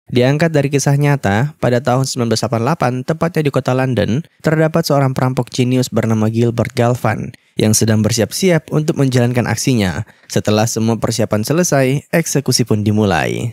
Diangkat dari kisah nyata, pada tahun 1988, tepatnya di kota London, terdapat seorang perampok jenius bernama Gilbert Galvan yang sedang bersiap-siap untuk menjalankan aksinya. Setelah semua persiapan selesai, eksekusi pun dimulai.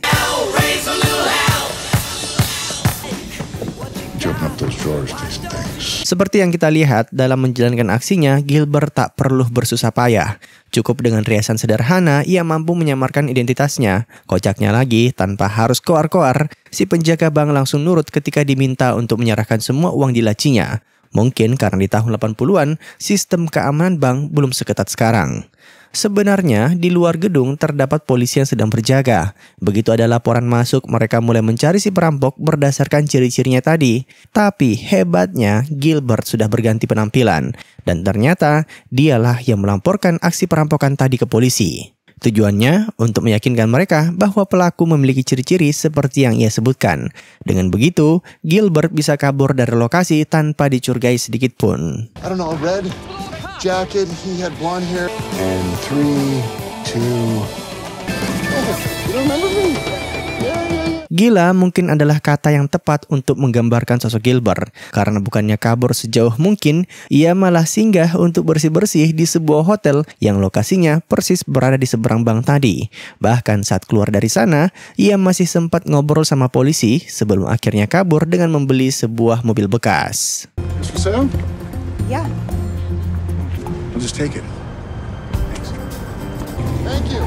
Seperti yang kita lihat, dalam menjalankan aksinya, Gilbert tak perlu bersusah payah. Cukup dengan riasan sederhana, ia mampu menyamarkan identitasnya. Kocaknya lagi, tanpa harus koar-koar, si penjaga bank langsung nurut ketika diminta untuk menyerahkan semua uang di lacinya. Mungkin karena di tahun 80-an, sistem keamanan bank belum seketat sekarang. Sebenarnya, di luar gedung terdapat polisi yang sedang berjaga. Begitu ada laporan masuk, mereka mulai mencari si perampok berdasarkan ciri-cirinya tadi. Tapi hebatnya, Gilbert sudah berganti penampilan. Dan ternyata, dialah yang melaporkan aksi perampokan tadi ke polisi. Tujuannya untuk meyakinkan mereka bahwa pelaku memiliki ciri-ciri seperti yang ia sebutkan. Dengan begitu, Gilbert bisa kabur dari lokasi tanpa dicurigai sedikit pun. Jacket, he had blonde hair. And 3, 2. You don't remember me? Gila mungkin adalah kata yang tepat untuk menggambarkan sosok Gilbert. Karena bukannya kabur sejauh mungkin, ia malah singgah untuk bersih-bersih di sebuah hotel yang lokasinya persis berada di seberang bank tadi. Bahkan saat keluar dari sana, ia masih sempat ngobrol sama polisi sebelum akhirnya kabur dengan membeli sebuah mobil bekas. Ya. I'll just take it. Thanks. Thank you.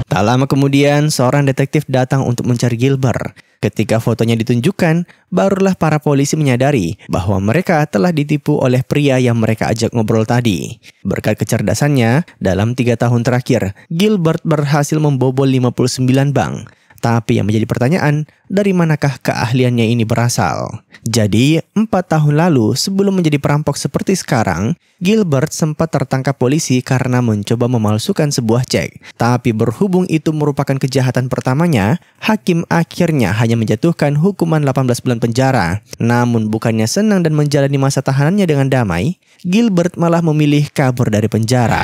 Tak lama kemudian, seorang detektif datang untuk mencari Gilbert. Ketika fotonya ditunjukkan, barulah para polisi menyadari bahwa mereka telah ditipu oleh pria yang mereka ajak ngobrol tadi. Berkat kecerdasannya, dalam 3 tahun terakhir, Gilbert berhasil membobol 59 bank. Tapi yang menjadi pertanyaan, dari manakah keahliannya ini berasal? Jadi, 4 tahun lalu sebelum menjadi perampok seperti sekarang, Gilbert sempat tertangkap polisi karena mencoba memalsukan sebuah cek. Tapi berhubung itu merupakan kejahatan pertamanya, hakim akhirnya hanya menjatuhkan hukuman 18 bulan penjara. Namun bukannya senang dan menjalani masa tahanannya dengan damai, Gilbert malah memilih kabur dari penjara.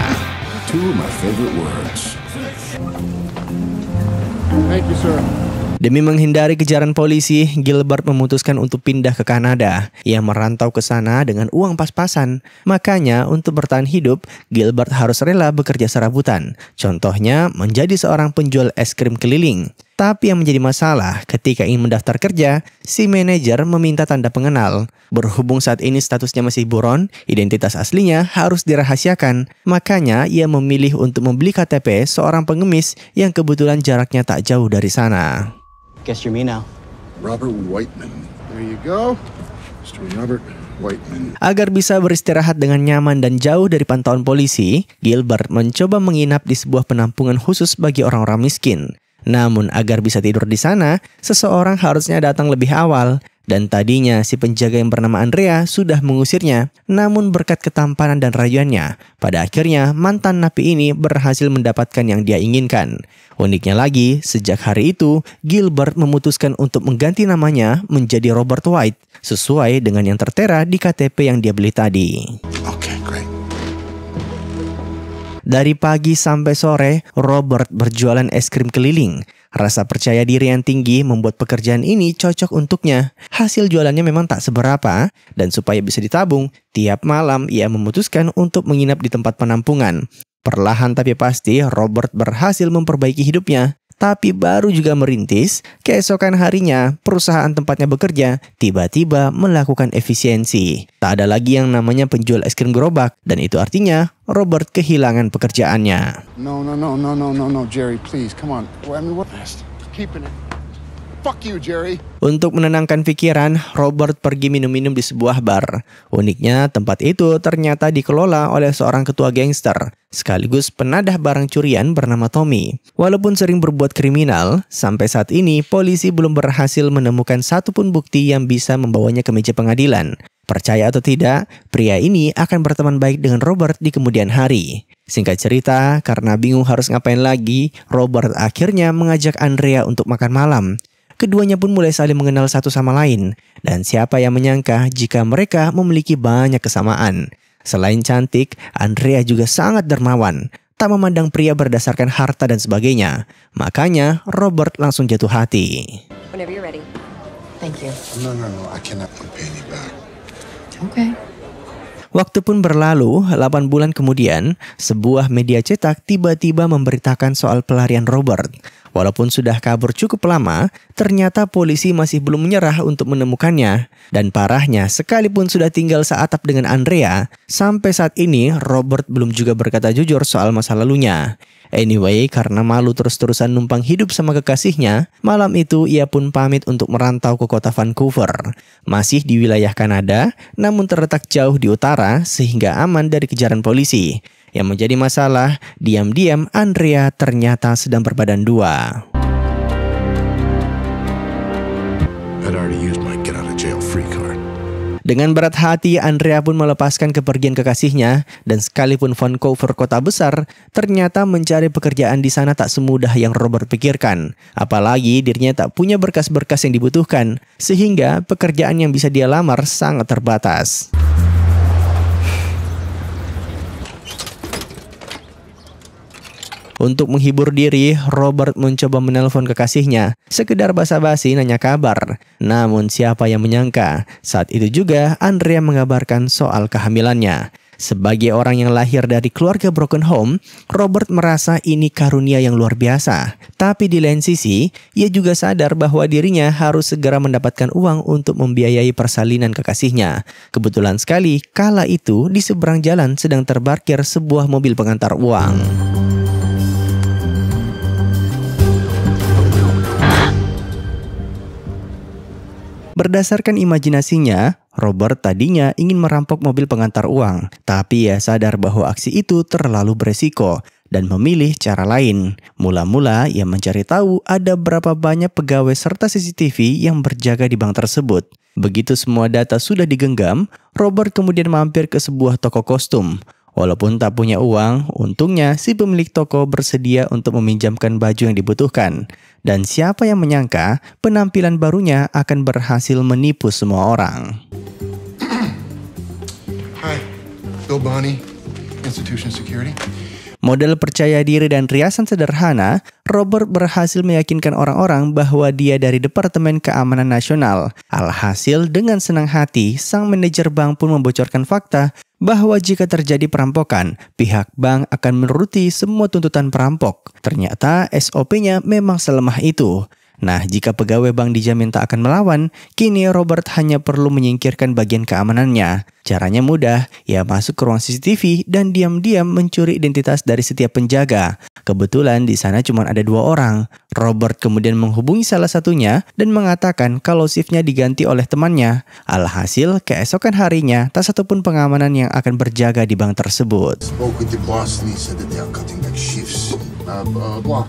Two of my favorite words. Thank you, sir. Demi menghindari kejaran polisi, Gilbert memutuskan untuk pindah ke Kanada. Ia merantau ke sana dengan uang pas-pasan. Makanya, untuk bertahan hidup, Gilbert harus rela bekerja serabutan. Contohnya, menjadi seorang penjual es krim keliling. Tapi yang menjadi masalah, ketika ingin mendaftar kerja, si manajer meminta tanda pengenal. Berhubung saat ini statusnya masih buron, identitas aslinya harus dirahasiakan. Makanya, ia memilih untuk membeli KTP seorang pengemis yang kebetulan jaraknya tak jauh dari sana. Guess you're me now. Robert Whiteman. There you go. Mr. Robert Whiteman. Agar bisa beristirahat dengan nyaman dan jauh dari pantauan polisi, Gilbert mencoba menginap di sebuah penampungan khusus bagi orang-orang miskin. Namun agar bisa tidur di sana, seseorang harusnya datang lebih awal. Dan tadinya si penjaga yang bernama Andrea sudah mengusirnya. Namun berkat ketampanan dan rayuannya, pada akhirnya mantan napi ini berhasil mendapatkan yang dia inginkan. Uniknya lagi, sejak hari itu, Gilbert memutuskan untuk mengganti namanya menjadi Robert White, sesuai dengan yang tertera di KTP yang dia beli tadi. Okay, great. Dari pagi sampai sore, Robert berjualan es krim keliling. Rasa percaya diri yang tinggi membuat pekerjaan ini cocok untuknya. Hasil jualannya memang tak seberapa, dan supaya bisa ditabung, tiap malam ia memutuskan untuk menginap di tempat penampungan. Perlahan tapi pasti, Robert berhasil memperbaiki hidupnya. Tapi baru juga merintis, keesokan harinya perusahaan tempatnya bekerja tiba-tiba melakukan efisiensi. Tak ada lagi yang namanya penjual es krim gerobak, dan itu artinya Robert kehilangan pekerjaannya. No, Jerry, please, come on. I mean, what? Keeping it. Fuck you, Jerry. Untuk menenangkan pikiran, Robert pergi minum-minum di sebuah bar. Uniknya, tempat itu ternyata dikelola oleh seorang ketua gangster, sekaligus penadah barang curian bernama Tommy. Walaupun sering berbuat kriminal, sampai saat ini polisi belum berhasil menemukan satupun bukti yang bisa membawanya ke meja pengadilan. Percaya atau tidak, pria ini akan berteman baik dengan Robert di kemudian hari. Singkat cerita, karena bingung harus ngapain lagi, Robert akhirnya mengajak Andrea untuk makan malam. Keduanya pun mulai saling mengenal satu sama lain. Dan siapa yang menyangka jika mereka memiliki banyak kesamaan. Selain cantik, Andrea juga sangat dermawan. tak memandang pria berdasarkan harta dan sebagainya. Makanya Robert langsung jatuh hati. Whenever you're ready. Thank you. No, I cannot pay you back. Okay. Waktu pun berlalu, 8 bulan kemudian, sebuah media cetak tiba-tiba memberitakan soal pelarian Robert. Walaupun sudah kabur cukup lama, ternyata polisi masih belum menyerah untuk menemukannya. Dan parahnya, sekalipun sudah tinggal seatap dengan Andrea, sampai saat ini Robert belum juga berkata jujur soal masa lalunya. Anyway, karena malu terus-terusan numpang hidup sama kekasihnya, malam itu ia pun pamit untuk merantau ke kota Vancouver. Masih di wilayah Kanada, namun terletak jauh di utara sehingga aman dari kejaran polisi. Yang menjadi masalah, diam-diam Andrea ternyata sedang berbadan dua. I'd already used my get out of jail free card. Dengan berat hati, Andrea pun melepaskan kepergian kekasihnya, dan sekalipun Vancouver kota besar, ternyata mencari pekerjaan di sana tak semudah yang Robert pikirkan. Apalagi dirinya tak punya berkas-berkas yang dibutuhkan, sehingga pekerjaan yang bisa dia lamar sangat terbatas. Untuk menghibur diri, Robert mencoba menelpon kekasihnya, sekedar basa-basi nanya kabar. Namun siapa yang menyangka, saat itu juga Andrea mengabarkan soal kehamilannya. Sebagai orang yang lahir dari keluarga broken home, Robert merasa ini karunia yang luar biasa. Tapi di lain sisi, ia juga sadar bahwa dirinya harus segera mendapatkan uang untuk membiayai persalinan kekasihnya. Kebetulan sekali, kala itu di seberang jalan sedang terparkir sebuah mobil pengantar uang. Berdasarkan imajinasinya, Robert tadinya ingin merampok mobil pengantar uang, tapi ia sadar bahwa aksi itu terlalu beresiko dan memilih cara lain. Mula-mula ia mencari tahu ada berapa banyak pegawai serta CCTV yang berjaga di bank tersebut. Begitu semua data sudah digenggam, Robert kemudian mampir ke sebuah toko kostum. Walaupun tak punya uang, untungnya si pemilik toko bersedia untuk meminjamkan baju yang dibutuhkan. Dan siapa yang menyangka penampilan barunya akan berhasil menipu semua orang. Hi, Bill Bonney, Institution Security. Model percaya diri dan riasan sederhana, Robert berhasil meyakinkan orang-orang bahwa dia dari Departemen Keamanan Nasional. Alhasil dengan senang hati, sang manajer bank pun membocorkan fakta bahwa jika terjadi perampokan, pihak bank akan menuruti semua tuntutan perampok. Ternyata SOP-nya memang selemah itu. Nah, jika pegawai bank dijamin tak akan melawan, kini Robert hanya perlu menyingkirkan bagian keamanannya. Caranya mudah, ia masuk ke ruang CCTV dan diam-diam mencuri identitas dari setiap penjaga. Kebetulan di sana cuma ada 2 orang. Robert kemudian menghubungi salah satunya dan mengatakan kalau shiftnya diganti oleh temannya. Alhasil, keesokan harinya tak satupun pengamanan yang akan berjaga di bank tersebut. Spoke with the boss and he said that they are cutting back shifts. Blah.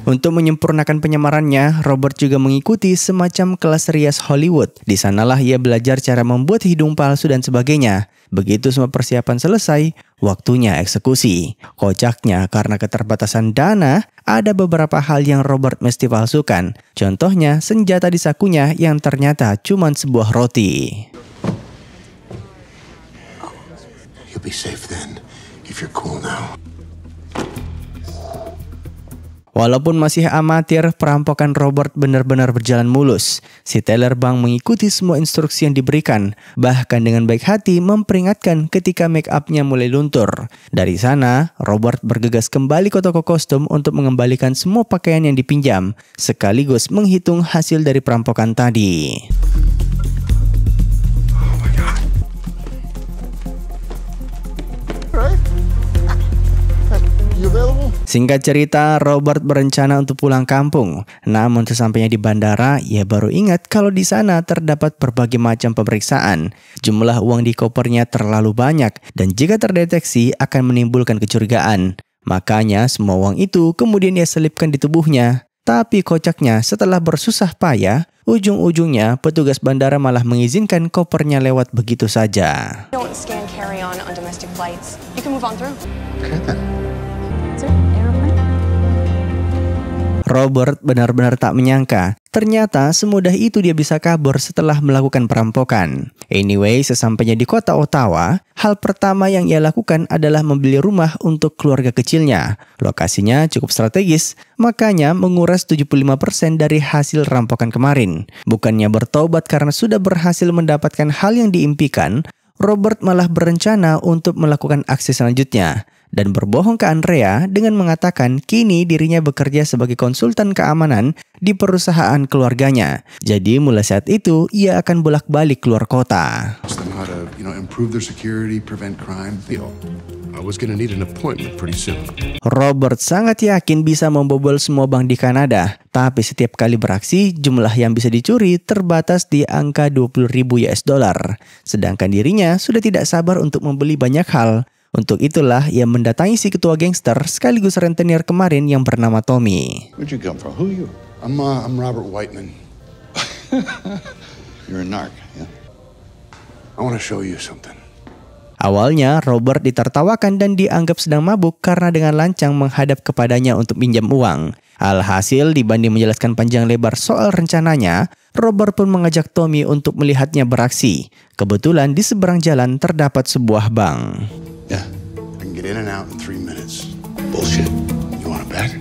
Untuk menyempurnakan penyamarannya, Robert juga mengikuti semacam kelas rias Hollywood. Di sanalah ia belajar cara membuat hidung palsu dan sebagainya. Begitu semua persiapan selesai, waktunya eksekusi. Kocaknya, karena keterbatasan dana, ada beberapa hal yang Robert mesti palsukan. Contohnya, senjata di sakunya yang ternyata cuma sebuah roti. You'll be safe then, if you're cool now. Walaupun masih amatir, perampokan Robert benar-benar berjalan mulus. Si teller bank mengikuti semua instruksi yang diberikan, bahkan dengan baik hati memperingatkan ketika make up-nya mulai luntur. Dari sana, Robert bergegas kembali ke toko kostum untuk mengembalikan semua pakaian yang dipinjam, sekaligus menghitung hasil dari perampokan tadi. Singkat cerita, Robert berencana untuk pulang kampung. Namun sesampainya di bandara, ia baru ingat kalau di sana terdapat berbagai macam pemeriksaan. Jumlah uang di kopernya terlalu banyak dan jika terdeteksi akan menimbulkan kecurigaan. Makanya semua uang itu kemudian ia selipkan di tubuhnya. Tapi kocaknya, setelah bersusah payah, ujung-ujungnya petugas bandara malah mengizinkan kopernya lewat begitu saja. Don't scan carry-on on domestic flights. You can move on through. Okay then. Robert benar-benar tak menyangka, ternyata semudah itu dia bisa kabur setelah melakukan perampokan. Anyway, sesampainya di kota Ottawa, hal pertama yang ia lakukan adalah membeli rumah untuk keluarga kecilnya. Lokasinya cukup strategis, makanya menguras 75% dari hasil rampokan kemarin. Bukannya bertobat karena sudah berhasil mendapatkan hal yang diimpikan, Robert malah berencana untuk melakukan aksi selanjutnya dan berbohong ke Andrea dengan mengatakan kini dirinya bekerja sebagai konsultan keamanan di perusahaan keluarganya. Jadi mulai saat itu ia akan bolak-balik keluar kota. How to, improve their security, prevent crime. I was gonna need an appointment pretty soon. Robert sangat yakin bisa membobol semua bank di Kanada, tapi setiap kali beraksi, jumlah yang bisa dicuri terbatas di angka $20,000. Sedangkan dirinya sudah tidak sabar untuk membeli banyak hal. Untuk itulah ia mendatangi si ketua gangster sekaligus rentenir kemarin yang bernama Tommy. Where'd you come from? Who are you? I'm Robert Whiteman. You're a narc, yeah? I want to show you something. Awalnya Robert ditertawakan dan dianggap sedang mabuk karena dengan lancang menghadap kepadanya untuk pinjam uang. Alhasil dibanding menjelaskan panjang lebar soal rencananya, Robert pun mengajak Tommy untuk melihatnya beraksi. Kebetulan di seberang jalan terdapat sebuah bank. Yeah, I can get in and out in 3 minutes. Bullshit. You want a bet?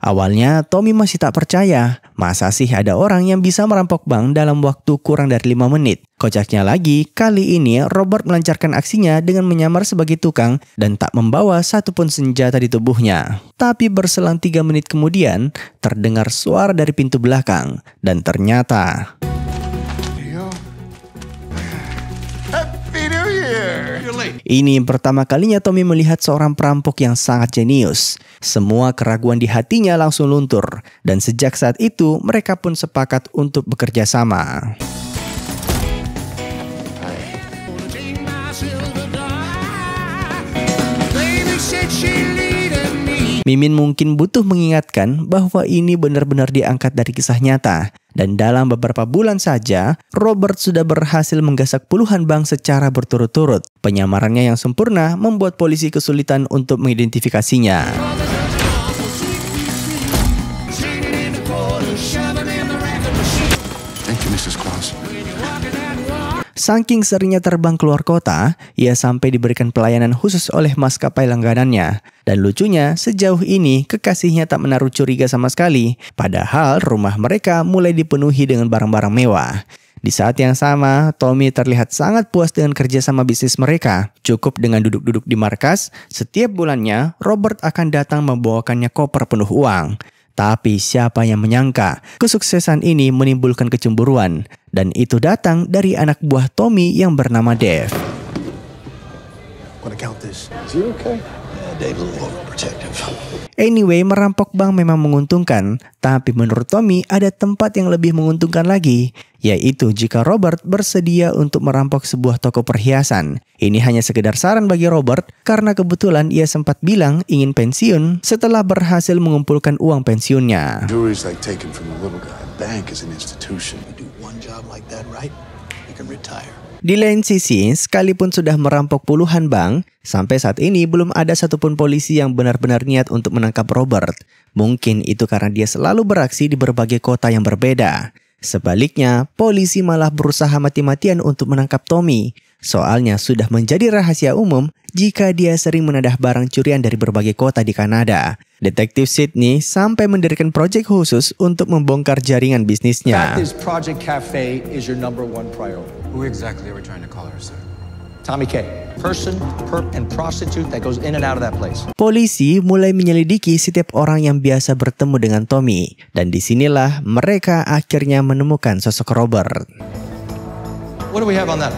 Awalnya Tommy masih tak percaya, masa sih ada orang yang bisa merampok bank dalam waktu kurang dari 5 menit. Kocaknya lagi, kali ini Robert melancarkan aksinya dengan menyamar sebagai tukang dan tak membawa satupun senjata di tubuhnya. Tapi berselang 3 menit kemudian, terdengar suara dari pintu belakang dan ternyata ini pertama kalinya Tommy melihat seorang perampok yang sangat jenius. Semua keraguan di hatinya langsung luntur. Dan sejak saat itu mereka pun sepakat untuk bekerja sama. Mimin mungkin butuh mengingatkan bahwa ini benar-benar diangkat dari kisah nyata. Dan dalam beberapa bulan saja, Robert sudah berhasil menggasak puluhan bank secara berturut-turut. Penyamarannya yang sempurna membuat polisi kesulitan untuk mengidentifikasinya. Thank you, Mrs. Claus. Saking seringnya terbang keluar kota, ia sampai diberikan pelayanan khusus oleh maskapai langganannya. Dan lucunya, sejauh ini kekasihnya tak menaruh curiga sama sekali. Padahal rumah mereka mulai dipenuhi dengan barang-barang mewah. Di saat yang sama, Tommy terlihat sangat puas dengan kerjasama bisnis mereka. Cukup dengan duduk-duduk di markas, setiap bulannya Robert akan datang membawakannya koper penuh uang. Tapi siapa yang menyangka kesuksesan ini menimbulkan kecemburuan. Dan itu datang dari anak buah Tommy yang bernama Dave. Want to count this? Is he okay? Dave's a little overprotective. Anyway, merampok bank memang menguntungkan. Tapi menurut Tommy ada tempat yang lebih menguntungkan lagi. Yaitu jika Robert bersedia untuk merampok sebuah toko perhiasan. Ini hanya sekedar saran bagi Robert karena kebetulan ia sempat bilang ingin pensiun setelah berhasil mengumpulkan uang pensiunnya. Jewelry's like taken from the little guy. Bank is an institution. You do one job like that right, you can retire. Di lain sisi, sekalipun sudah merampok puluhan bank, sampai saat ini belum ada satupun polisi yang benar-benar niat untuk menangkap Robert. Mungkin itu karena dia selalu beraksi di berbagai kota yang berbeda. Sebaliknya, polisi malah berusaha mati-matian untuk menangkap Tommy. Soalnya sudah menjadi rahasia umum jika dia sering menadah barang curian dari berbagai kota di Kanada. Detektif Sydney sampai mendirikan proyek khusus untuk membongkar jaringan bisnisnya. Fact is, Project Cafe is your number one priority. Who exactly are we trying to call her, sir? Tommy K. Person, perp, and prostitute that goes in and out of that place. Polisi mulai menyelidiki setiap orang yang biasa bertemu dengan Tommy. Dan disinilah mereka akhirnya menemukan sosok Robert. What do we have on that?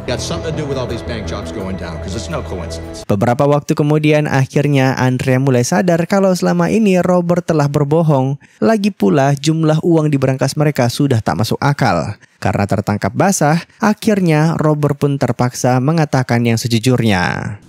Got something to do with all these bank jobs going down, because it's no coincidence. Beberapa waktu kemudian akhirnya Andrea mulai sadar kalau selama ini Robert telah berbohong. Lagi pula jumlah uang di berangkas mereka sudah tak masuk akal. Karena tertangkap basah, akhirnya Robert pun terpaksa mengatakan yang sejujurnya.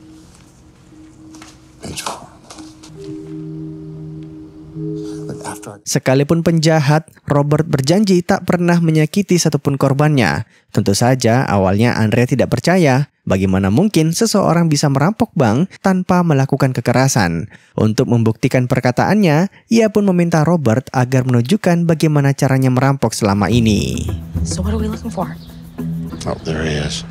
Sekalipun penjahat, Robert berjanji tak pernah menyakiti satupun korbannya. Tentu saja awalnya Andrea tidak percaya. Bagaimana mungkin seseorang bisa merampok bank tanpa melakukan kekerasan? Untuk membuktikan perkataannya, ia pun meminta Robert agar menunjukkan bagaimana caranya merampok selama ini. So what are we looking for? Oh, there he is.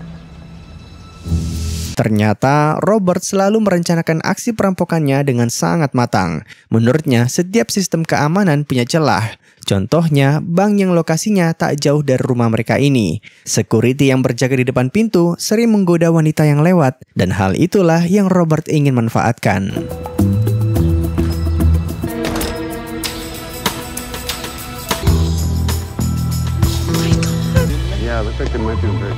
Ternyata Robert selalu merencanakan aksi perampokannya dengan sangat matang. Menurutnya, setiap sistem keamanan punya celah. Contohnya, bank yang lokasinya tak jauh dari rumah mereka ini. Security yang berjaga di depan pintu sering menggoda wanita yang lewat, dan hal itulah yang Robert ingin manfaatkan. Yeah, looks like they might be break.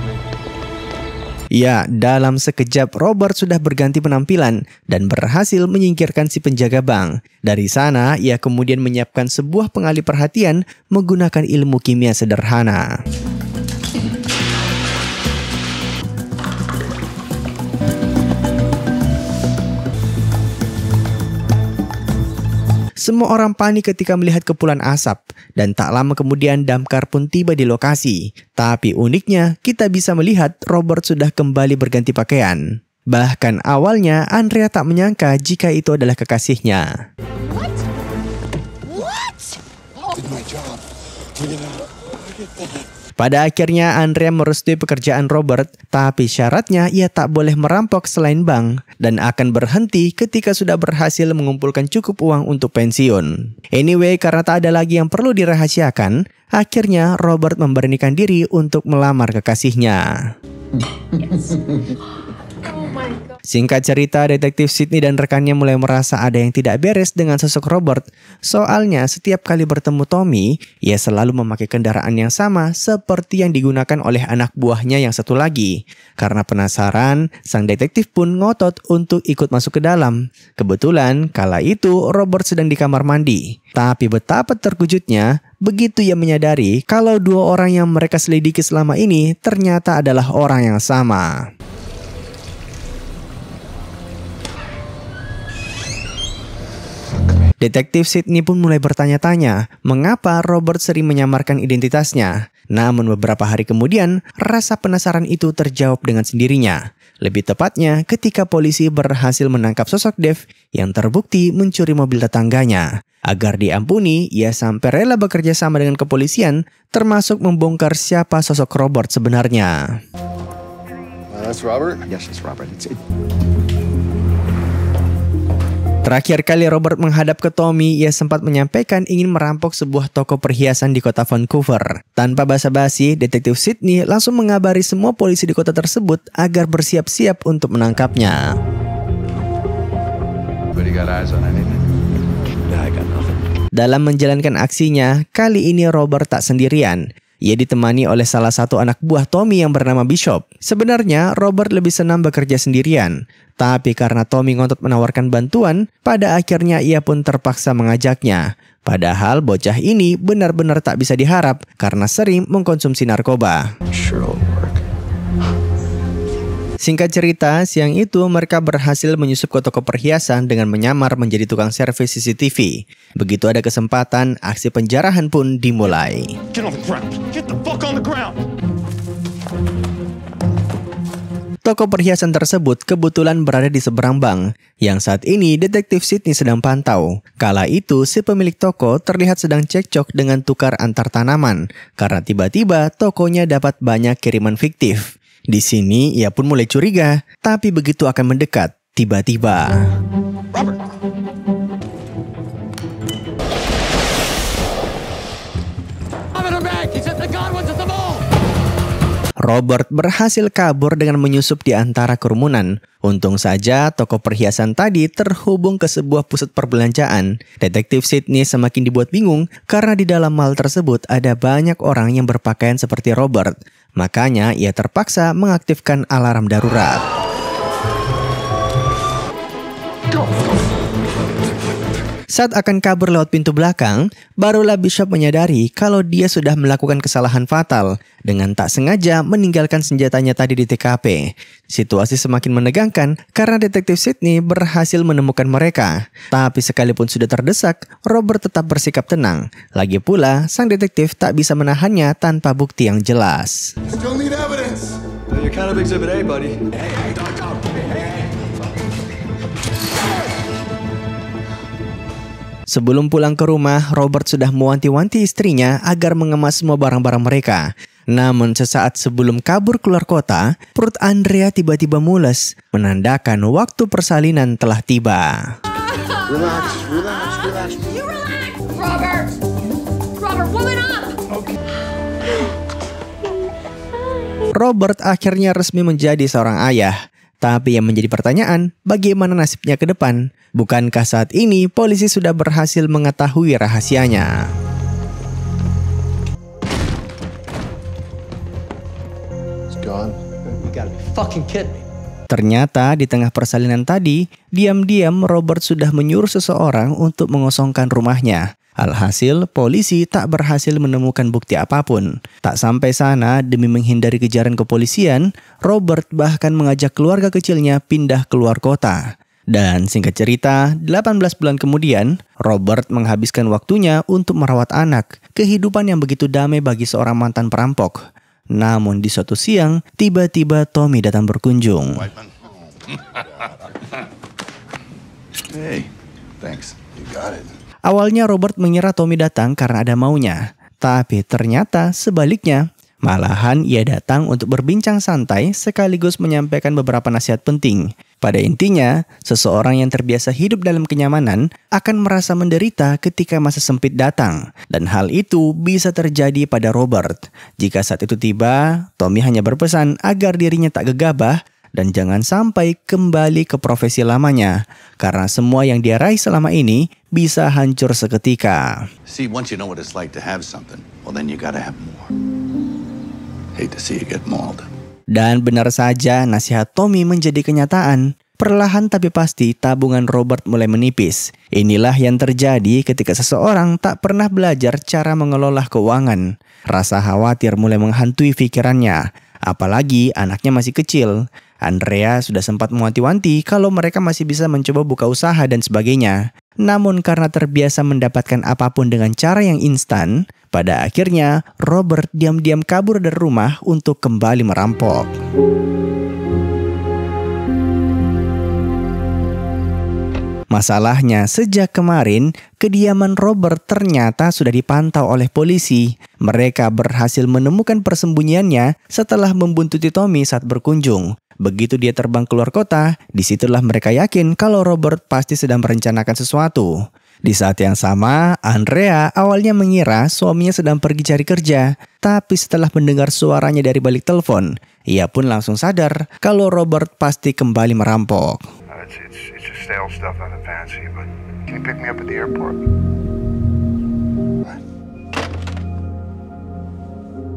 Ya, dalam sekejap Robert sudah berganti penampilan dan berhasil menyingkirkan si penjaga bank. Dari sana, ia kemudian menyiapkan sebuah pengalih perhatian menggunakan ilmu kimia sederhana. Semua orang panik ketika melihat kepulan asap, dan tak lama kemudian damkar pun tiba di lokasi. Tapi uniknya, kita bisa melihat Robert sudah kembali berganti pakaian. Bahkan awalnya, Andrea tak menyangka jika itu adalah kekasihnya. Pada akhirnya Andrea merestui pekerjaan Robert, tapi syaratnya ia tak boleh merampok selain bank dan akan berhenti ketika sudah berhasil mengumpulkan cukup uang untuk pensiun. Anyway, karena tak ada lagi yang perlu dirahasiakan, akhirnya Robert memberanikan diri untuk melamar kekasihnya. Singkat cerita, detektif Sydney dan rekannya mulai merasa ada yang tidak beres dengan sosok Robert. Soalnya setiap kali bertemu Tommy, ia selalu memakai kendaraan yang sama seperti yang digunakan oleh anak buahnya yang satu lagi. Karena penasaran, sang detektif pun ngotot untuk ikut masuk ke dalam. Kebetulan, kala itu Robert sedang di kamar mandi. Tapi betapa terkejutnya, begitu ia menyadari kalau dua orang yang mereka selidiki selama ini ternyata adalah orang yang sama. Detektif Sydney pun mulai bertanya-tanya mengapa Robert sering menyamarkan identitasnya. Namun beberapa hari kemudian, rasa penasaran itu terjawab dengan sendirinya. Lebih tepatnya ketika polisi berhasil menangkap sosok Dave yang terbukti mencuri mobil tetangganya. Agar diampuni, ia sampai rela bekerja sama dengan kepolisian, termasuk membongkar siapa sosok Robert sebenarnya. That's Robert? Yes, it's Robert. Terakhir kali Robert menghadap ke Tommy, ia sempat menyampaikan ingin merampok sebuah toko perhiasan di kota Vancouver. Tanpa basa-basi, detektif Sydney langsung mengabari semua polisi di kota tersebut agar bersiap-siap untuk menangkapnya. Dalam menjalankan aksinya, kali ini Robert tak sendirian. Ia ditemani oleh salah satu anak buah Tommy yang bernama Bishop. Sebenarnya Robert lebih senang bekerja sendirian, tapi karena Tommy ngotot menawarkan bantuan, pada akhirnya ia pun terpaksa mengajaknya. Padahal bocah ini benar-benar tak bisa diharap karena sering mengkonsumsi narkoba. Singkat cerita, siang itu mereka berhasil menyusup ke toko perhiasan dengan menyamar menjadi tukang servis CCTV. Begitu ada kesempatan, aksi penjarahan pun dimulai. Get on the ground. Get the fuck on the ground. Toko perhiasan tersebut kebetulan berada di seberang bank, yang saat ini detektif Sydney sedang pantau. Kala itu, si pemilik toko terlihat sedang cekcok dengan tukar antar tanaman, karena tiba-tiba tokonya dapat banyak kiriman fiktif. Di sini ia pun mulai curiga, tapi begitu akan mendekat, tiba-tiba Robert berhasil kabur dengan menyusup di antara kerumunan. Untung saja toko perhiasan tadi terhubung ke sebuah pusat perbelanjaan. Detektif Sydney semakin dibuat bingung karena di dalam mall tersebut ada banyak orang yang berpakaian seperti Robert. Makanya ia terpaksa mengaktifkan alarm darurat. Saat akan kabur lewat pintu belakang, barulah Bishop menyadari kalau dia sudah melakukan kesalahan fatal dengan tak sengaja meninggalkan senjatanya tadi di TKP. Situasi semakin menegangkan karena detektif Sydney berhasil menemukan mereka. Tapi sekalipun sudah terdesak, Robert tetap bersikap tenang. Lagi pula, sang detektif tak bisa menahannya tanpa bukti yang jelas. Still need evidence. You're kind of exhibit A, buddy. Sebelum pulang ke rumah, Robert sudah mewanti-wanti istrinya agar mengemas semua barang-barang mereka. Namun sesaat sebelum kabur keluar kota, perut Andrea tiba-tiba mules, menandakan waktu persalinan telah tiba. Relax, relax, relax. You relax! Robert! Robert, woman up! Robert akhirnya resmi menjadi seorang ayah. Tapi yang menjadi pertanyaan, bagaimana nasibnya ke depan? Bukankah saat ini polisi sudah berhasil mengetahui rahasianya? It's gone. You gotta be fucking kidding me. Ternyata di tengah persalinan tadi, diam-diam Robert sudah menyuruh seseorang untuk mengosongkan rumahnya. Alhasil, polisi tak berhasil menemukan bukti apapun. Tak sampai sana, demi menghindari kejaran kepolisian, Robert bahkan mengajak keluarga kecilnya pindah keluar kota. Dan singkat cerita, 18 bulan kemudian, Robert menghabiskan waktunya untuk merawat anak. Kehidupan yang begitu damai bagi seorang mantan perampok. Namun di suatu siang, tiba-tiba Tommy datang berkunjung. Hey, thanks. You got it. Awalnya Robert mengira Tommy datang karena ada maunya. Tapi ternyata sebaliknya. Malahan ia datang untuk berbincang santai sekaligus menyampaikan beberapa nasihat penting. Pada intinya, seseorang yang terbiasa hidup dalam kenyamanan akan merasa menderita ketika masa sempit datang. Dan hal itu bisa terjadi pada Robert. Jika saat itu tiba, Tommy hanya berpesan agar dirinya tak gegabah dan jangan sampai kembali ke profesi lamanya. Karena semua yang dia raih selama ini bisa hancur seketika. See, once you know what it's like to have something, well then you gotta have more. Hate to see you get mauled. Dan benar saja nasihat Tommy menjadi kenyataan. Perlahan tapi pasti tabungan Robert mulai menipis. Inilah yang terjadi ketika seseorang tak pernah belajar cara mengelola keuangan. Rasa khawatir mulai menghantui pikirannya. Apalagi anaknya masih kecil. Andrea sudah sempat mewanti-wanti kalau mereka masih bisa mencoba buka usaha dan sebagainya. Namun karena terbiasa mendapatkan apapun dengan cara yang instan, pada akhirnya Robert diam-diam kabur dari rumah untuk kembali merampok. Masalahnya, sejak kemarin, kediaman Robert ternyata sudah dipantau oleh polisi. Mereka berhasil menemukan persembunyiannya setelah membuntuti Tommy saat berkunjung. Begitu dia terbang keluar kota, disitulah mereka yakin kalau Robert pasti sedang merencanakan sesuatu. Di saat yang sama, Andrea awalnya mengira suaminya sedang pergi cari kerja. Tapi setelah mendengar suaranya dari balik telepon, ia pun langsung sadar kalau Robert pasti kembali merampok. It's just stale stuff, nothing fancy, but can you pick me up at the airport?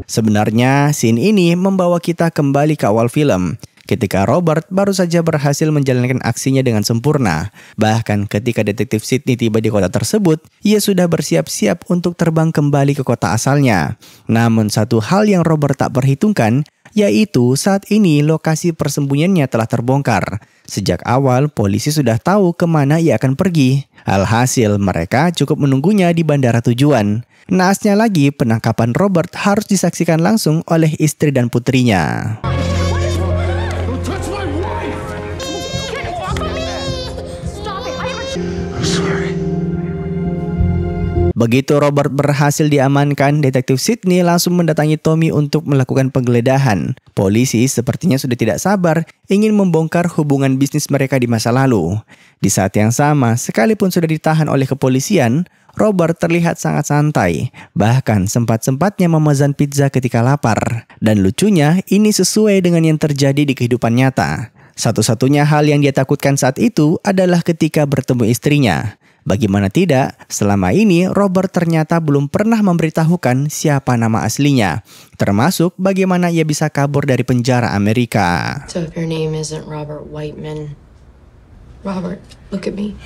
Sebenarnya, scene ini membawa kita kembali ke awal film. Ketika Robert baru saja berhasil menjalankan aksinya dengan sempurna. Bahkan ketika detektif Sidney tiba di kota tersebut, ia sudah bersiap-siap untuk terbang kembali ke kota asalnya. Namun satu hal yang Robert tak perhitungkan, yaitu saat ini lokasi persembunyiannya telah terbongkar. Sejak awal, polisi sudah tahu kemana ia akan pergi. Alhasil, mereka cukup menunggunya di bandara tujuan. Naasnya lagi, penangkapan Robert harus disaksikan langsung oleh istri dan putrinya. Begitu Robert berhasil diamankan, detektif Sidney langsung mendatangi Tommy untuk melakukan penggeledahan. Polisi sepertinya sudah tidak sabar ingin membongkar hubungan bisnis mereka di masa lalu. Di saat yang sama, sekalipun sudah ditahan oleh kepolisian, Robert terlihat sangat santai. Bahkan sempat-sempatnya memesan pizza ketika lapar. Dan lucunya, ini sesuai dengan yang terjadi di kehidupan nyata. Satu-satunya hal yang dia takutkan saat itu adalah ketika bertemu istrinya. Bagaimana tidak, selama ini Robert ternyata belum pernah memberitahukan siapa nama aslinya, termasuk bagaimana ia bisa kabur dari penjara Amerika. So if your name isn't Robert Whiteman, Robert, look at me.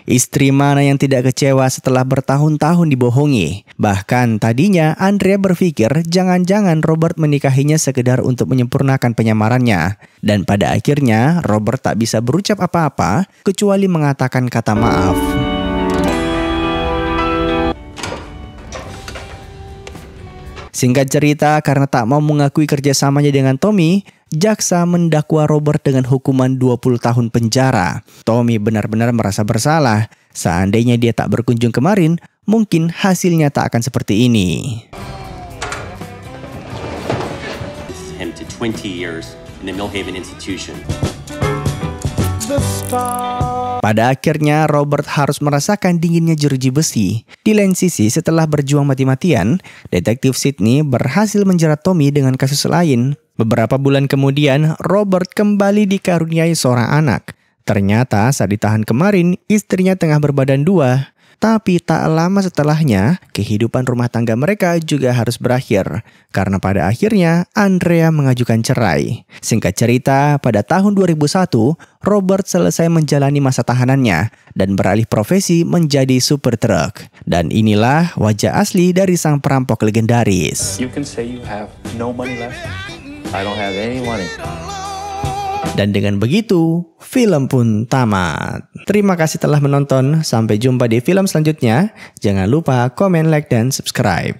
Istri mana yang tidak kecewa setelah bertahun-tahun dibohongi? Bahkan tadinya Andrea berpikir jangan-jangan Robert menikahinya sekedar untuk menyempurnakan penyamarannya. Dan pada akhirnya Robert tak bisa berucap apa-apa kecuali mengatakan kata maaf. Singkat cerita, karena tak mau mengakui kerjasamanya dengan Tommy, jaksa mendakwa Robert dengan hukuman 20 tahun penjara. Tommy benar-benar merasa bersalah. Seandainya dia tak berkunjung kemarin, mungkin hasilnya tak akan seperti ini. Him to 20 years in the Millhaven Institution. Pada akhirnya Robert harus merasakan dinginnya jeruji besi. Di lain sisi, setelah berjuang mati-matian, detektif Sidney berhasil menjerat Tommy dengan kasus lain. Beberapa bulan kemudian, Robert kembali dikaruniai seorang anak. Ternyata saat ditahan kemarin, istrinya tengah berbadan 2. Tapi tak lama setelahnya, kehidupan rumah tangga mereka juga harus berakhir. Karena pada akhirnya, Andrea mengajukan cerai. Singkat cerita, pada tahun 2001, Robert selesai menjalani masa tahanannya dan beralih profesi menjadi supir truk. Dan inilah wajah asli dari sang perampok legendaris. You can say you have no money left. I don't have any money. Dan dengan begitu, film pun tamat. Terima kasih telah menonton. Sampai jumpa di film selanjutnya. Jangan lupa komen, like, dan subscribe.